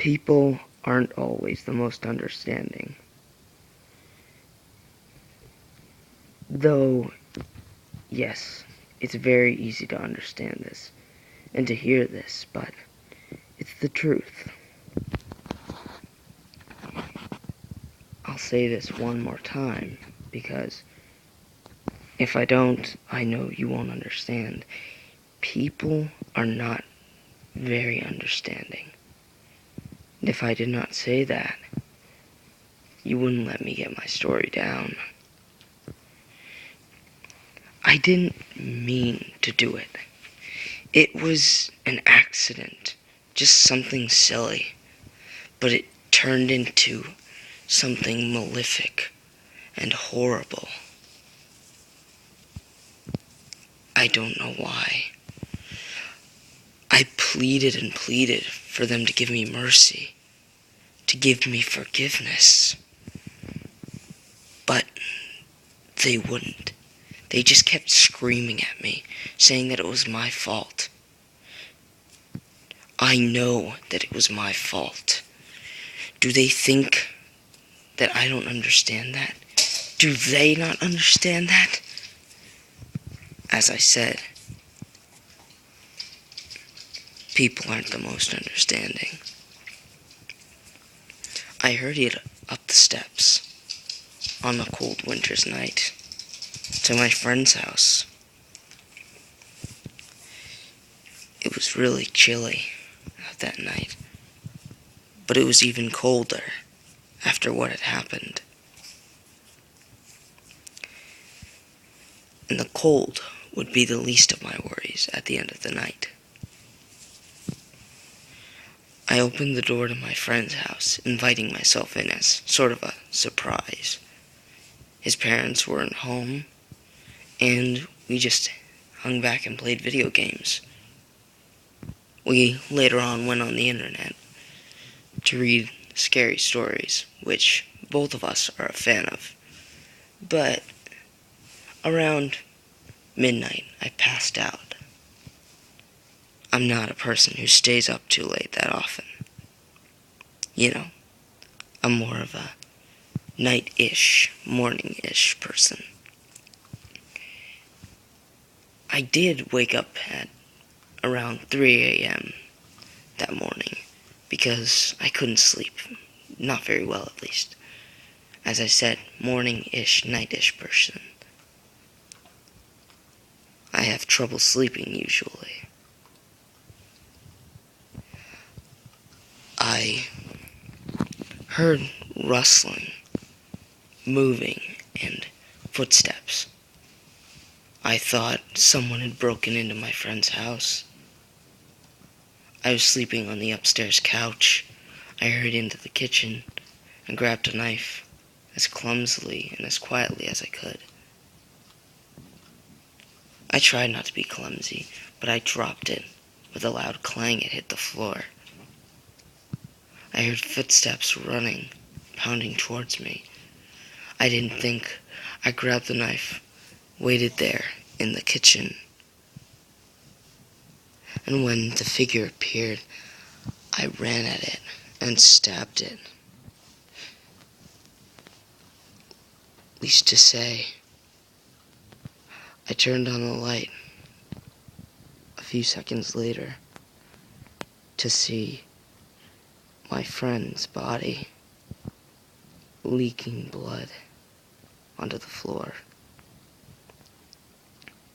People aren't always the most understanding. Though, yes, it's very easy to understand this and to hear this, but it's the truth. I'll say this one more time, because if I don't, I know you won't understand. People are not very understanding. And if I did not say that, you wouldn't let me get my story down. I didn't mean to do it. It was an accident, just something silly, but it turned into something malefic and horrible. I don't know why. I pleaded and pleaded for them to give me mercy, to give me forgiveness, but they wouldn't. They just kept screaming at me, saying that it was my fault. I know that it was my fault. Do they think that I don't understand that? Do they not understand that? As I said, people aren't the most understanding. I hurried up the steps on a cold winter's night to my friend's house. It was really chilly that night, but it was even colder after what had happened. And the cold would be the least of my worries at the end of the night. I opened the door to my friend's house, inviting myself in as sort of a surprise. His parents weren't home, and we just hung back and played video games. We later on went on the internet to read scary stories, which both of us are a fan of. But around midnight, I passed out. I'm not a person who stays up too late that often. You know, I'm more of a night-ish, morning-ish person. I did wake up at around 3 a.m. that morning because I couldn't sleep. Not very well, at least. As I said, morning-ish, night-ish person. I have trouble sleeping usually. I heard rustling, moving, and footsteps. I thought someone had broken into my friend's house. I was sleeping on the upstairs couch. I hurried into the kitchen and grabbed a knife as clumsily and as quietly as I could. I tried not to be clumsy, but I dropped it. With a loud clang, it hit the floor. I heard footsteps running, pounding towards me. I didn't think. I grabbed the knife, waited there in the kitchen. And when the figure appeared, I ran at it and stabbed it. Least to say, I turned on the light a few seconds later to see my friend's body leaking blood onto the floor.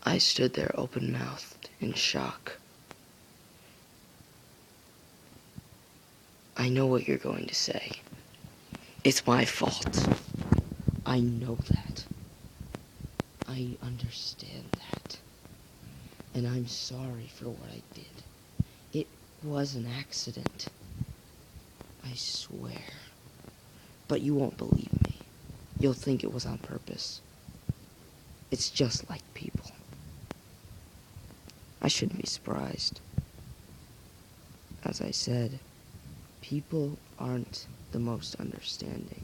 I stood there open-mouthed in shock. I know what you're going to say. It's my fault. I know that. I understand that. And I'm sorry for what I did. It was an accident. I swear. But you won't believe me. You'll think it was on purpose. It's just like people. I shouldn't be surprised. As I said, people aren't the most understanding.